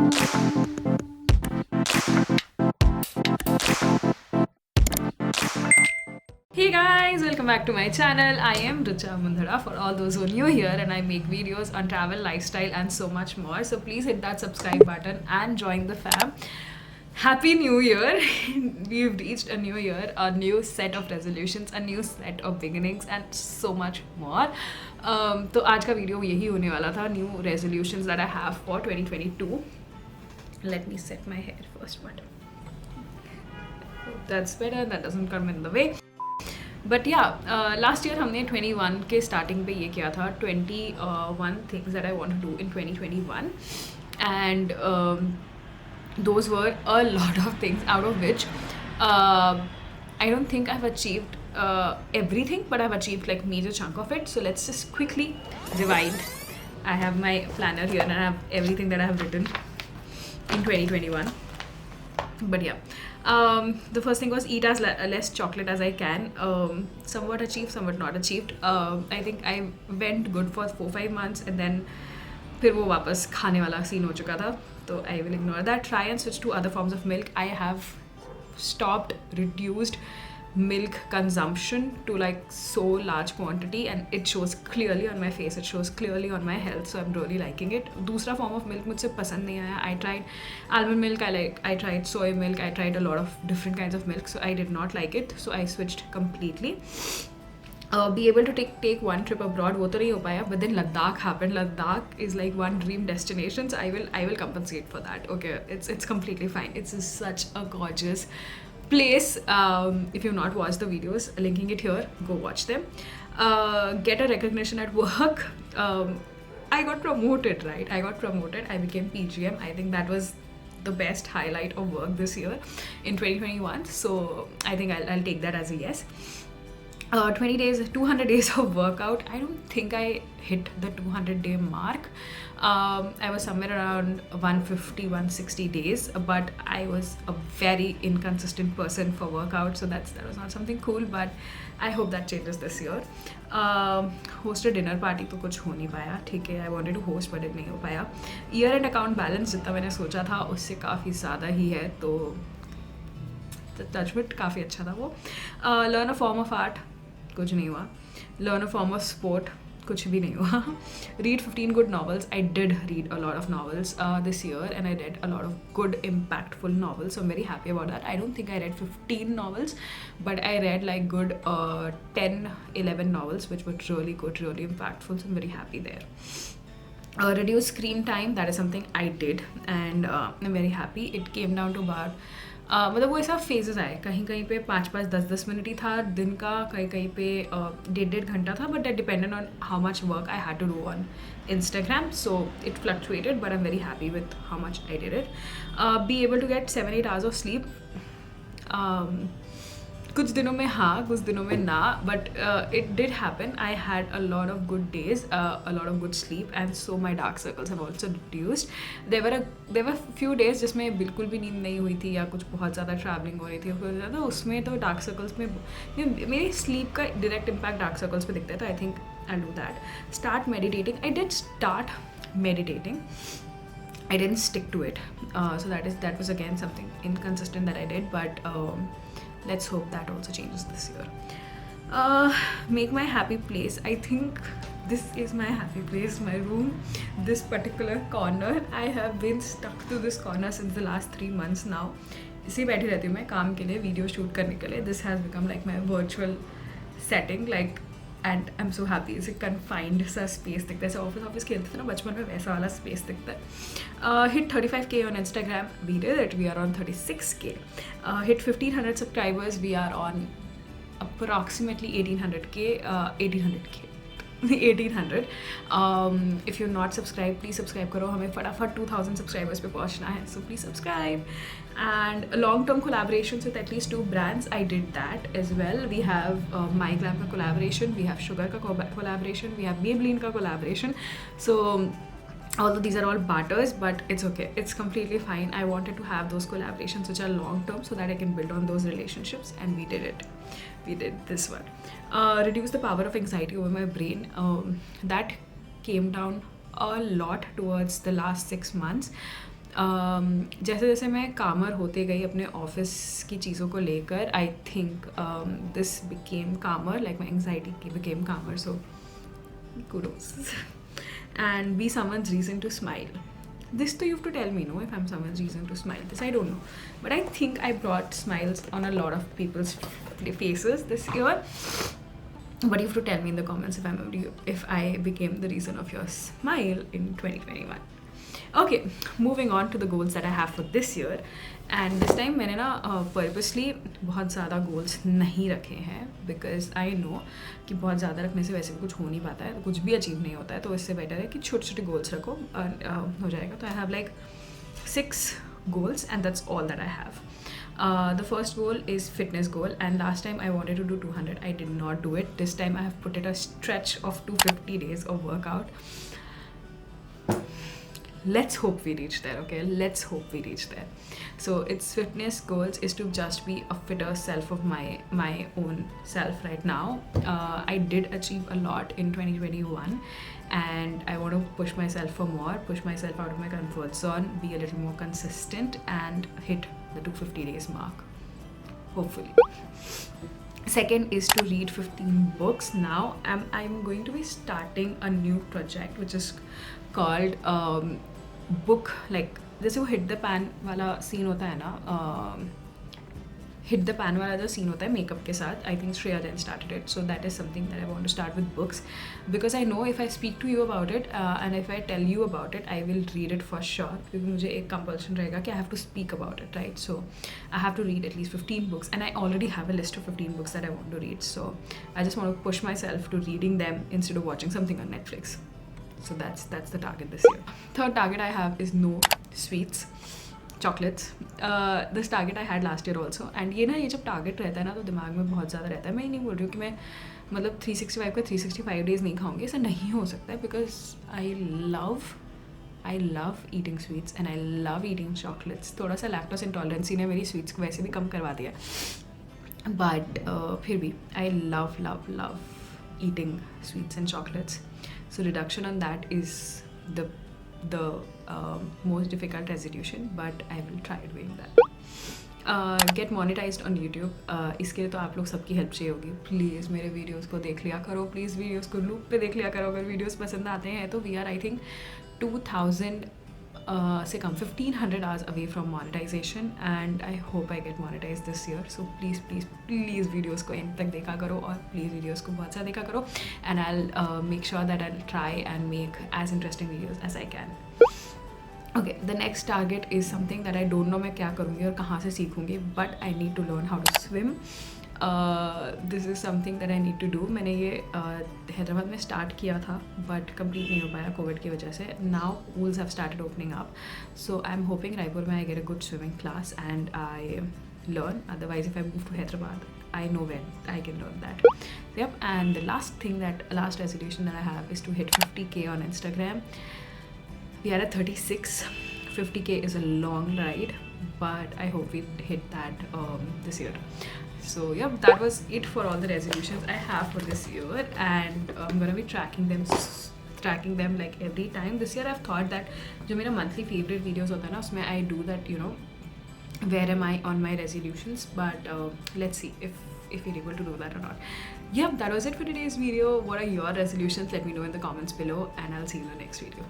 Hey guys, welcome back to my channel. I am Richa Mundhara for all those who are new here, and I make videos on travel, lifestyle and so much more. So please hit that subscribe button and join the fam. Happy New Year! We've reached a new year, a new set of resolutions, a new set of beginnings and so much more. तो आज का video यही होने वाला था, new resolutions that I have for 2022. Let me set my hair first, but that's better, that doesn't come in the way. But yeah last year हमने 21 के starting पे ये किया था 21 things that I want to do in 2021 and those were a lot of things, out of which I don't think I've achieved everything, but I've achieved like major chunk of it. So let's just quickly rewind. I have my planner here and I have everything that I have written in 2021. But yeah, the first thing was eat as less chocolate as I can. Somewhat achieved, somewhat not achieved. I think I went good for 4-5 months and then फिर वो वापस खाने वाला scene हो चुका था, तो I will ignore that. Try and switch to other forms of milk. I have stopped, reduced milk consumption to like so large quantity and it shows clearly on my face, it shows clearly on my health, so I'm really liking it. दूसरा form of milk मुझसे पसंद नहीं आया. I tried almond milk, I tried soy milk, I tried a lot of different kinds of milk, so I did not like it, so I switched completely. Be able to take one trip abroad, वो तो नहीं हो पाया, but then Ladakh happened. Ladakh is like one dream destination, so I will compensate for that. Okay, it's completely fine. It's such a gorgeous place. If you've not watched the videos, linking it here, go watch them. Get a recognition at work. I got promoted, right? I became PGM. I think that was the best highlight of work this year in 2021, so I think I'll take that as a yes. 20 days, 200 days of workout. I don't think I hit the 200-day mark. I was somewhere around 150, 160 days, but I was a very inconsistent person for workout, so that was not something cool, but I hope that changes this year. Host a dinner party तो कुछ हो नहीं पाया, ठीक है. I wanted to host but it नहीं हो पाया. Year end account balance जितना मैंने सोचा था उससे काफ़ी ज़्यादा ही है, तो टचवुड काफ़ी अच्छा था वो. Learn a form of art, कुछ नहीं हुआ. Learn a form of sport, कुछ भी नहीं हुआ. Read 15 good novels. I did read a lot of novels this year and I read a lot of good impactful novels, so I'm very happy about that. I don't think I read 15 novels, but I read like good 10-11 novels which were really good, really impactful, so I'm very happy there. Reduce screen time, that is something I did and I'm very happy. It came down to about मतलब वो ऐसा phases आए, कहीं कहीं पे 5-5, 10-10 minute ही था दिन का, कहीं कहीं पे 1.5 घंटा था, but that depended on how much work I had to do on Instagram, so it fluctuated, but I'm very happy with how much I did it. Be able to get 7-8 hours of sleep. कुछ दिनों में हाँ, कुछ दिनों में ना, but it did happen. I had a lot of good days, a lot of good sleep, and so my dark circles have also reduced. There were few days जिसमें बिल्कुल भी नींद नहीं हुई थी या कुछ बहुत ज़्यादा ट्रैवलिंग हो रही थी, फिर ज़्यादा उसमें तो डार्क सर्कल्स में मेरी स्लीप का डायरेक्ट इम्पैक्ट डार्क सर्कल्स पे दिखता है, तो I think I do that. Start meditating. I did start meditating. I didn't stick to it, so that was again something inconsistent that I did, but let's hope that also changes this year. Make my happy place. I think this is my happy place, my room, this particular corner. I have been stuck to this corner since the last 3 months now. इसी बैठी रहती हूँ मैं काम के लिए, video shoot करने के लिए. This has become like my virtual setting, like, and I'm so happy. इसे confined सा space दिखता है, जैसे ऑफिस खेलते थे ना बचपन में, वैसा वाला space दिखता है. Hit 35K on Instagram. We did it. We are on 36K. Hit 1500 subscribers. We are on approximately 1800K. 1800. If you're not subscribed, please subscribe करो. हमें फटाफट 2000 subscribers पे पहुंचना है, so please subscribe. And long-term collaborations with at least 2 brands. I did that as well. We have MyGlam का collaboration, we have Sugar का collaboration, we have Maybelline का collaboration. So although these are all barters, but it's okay, it's completely fine. I wanted to have those collaborations which are long term so that I can build on those relationships, and we did it. We did this one. Reduce the power of anxiety over my brain. That came down a lot towards the last 6 months. जैसे जैसे मैं कामर होते गई अपने office की चीज़ों को लेकर, आई थिंक दिस बिकेम कामर, लाइक माई एंगजाइटी बिकेम कामर. सो kudos. And be someone's reason to smile. This too you have to tell me, no, if I'm someone's reason to smile. This I don't know, but I think I brought smiles on a lot of people's faces this year. But you have to tell me in the comments if I became the reason of your smile in 2021. Okay, moving on to the goals that I have for this year. And this time मैंने ना purposely बहुत ज़्यादा goals नहीं रखे हैं, because I know कि बहुत ज़्यादा रखने से वैसे भी कुछ हो नहीं पाता है, कुछ भी अचीव नहीं होता है. तो इससे बेटर है कि छोटे छोटे goals रखो हो जाएगा. तो I have like 6 goals and that's all that I have. The first goal is fitness goal, and last time I wanted to do 200. I did not do it. This time I have put it a stretch of 250 days of workout. Let's hope we reach there. Okay, let's hope we reach there. So its fitness goals is to just be a fitter self of my own self right now. I did achieve a lot in 2021 and I want to push myself for more, push myself out of my comfort zone, be a little more consistent and hit the 250 days mark, hopefully. Second is to read 15 books. Now I'm going to be starting a new project which is called book, like जैसे वो hit the pan वाला scene होता है ना, hit the pan वाला जो scene होता है मेकअप के साथ, I think Shreya Jain started it. So that is something that I want to start with books, because I know if I speak to you about it and if I tell you about it I will read it for sure, क्योंकि मुझे एक compulsion रहेगा कि I have to speak about it, right. So I have to read at least 15 books and I already have a list of 15 books that I want to read. So I just want to push my self to reading them instead of watching something on Netflix. So that's the target this year. Third target I have is no sweets, chocolates. This target I had last year also. And ये जब target रहता है ना तो दिमाग में बहुत ज़्यादा रहता है. मैं नहीं बोल रही हूँ कि मैं मतलब 365 का 365 days नहीं खाऊंगी, ऐसा नहीं हो सकता है, because I love eating sweets and I love eating chocolates. थोड़ा सा lactose intolerance ने मेरी sweets को वैसे भी कम करवा दिया, but फिर भी I love eating sweets and chocolates. So reduction on that is the most difficult resolution, but I will try doing that. Get monetized on YouTube. इसके लिए तो आप लोग सबकी हेल्प चाहिए होगी. प्लीज़ मेरे वीडियोस को देख लिया करो, प्लीज़ वीडियोस को लूप पे देख लिया करो. अगर वीडियोस पसंद आते हैं तो वी आर आई थिंक 2000 से कम 1500 hours away from monetization, and I hope I get monetized this year. So please videos को एंड तक देखा करो और प्लीज़ वीडियोस को बहुत सा देखा करो, and I'll make sure that I'll try and make as interesting videos as I can. Okay, the next target is something that I don't know मैं क्या करूँगी और कहाँ से सीखूँगी, but I need to learn how to swim. This is something that I need to do. मैंने ये हैदराबाद में स्टार्ट किया था बट कंप्लीट नहीं हो पाया कोविड की वजह से. Now pools have started opening up, so I am hoping Raipur में I get a good swimming class and I learn. Otherwise if I move to Hyderabad, I know when I can learn that. Yep. And the last resolution that I have is to hit 50k on Instagram. We are at 36. 50k is a long ride, but I hope we hit that this year. So yeah, that was it for all the resolutions I have for this year, and I'm gonna be tracking them like every time. This year I've thought that जो मेरा monthly favorite videos होता है ना, उसमें I do that, you know, where am I on my resolutions, but let's see if you're able to do that or not. Yep, that was it for today's video. What are your resolutions? Let me know in the comments below, and I'll see you in the next video.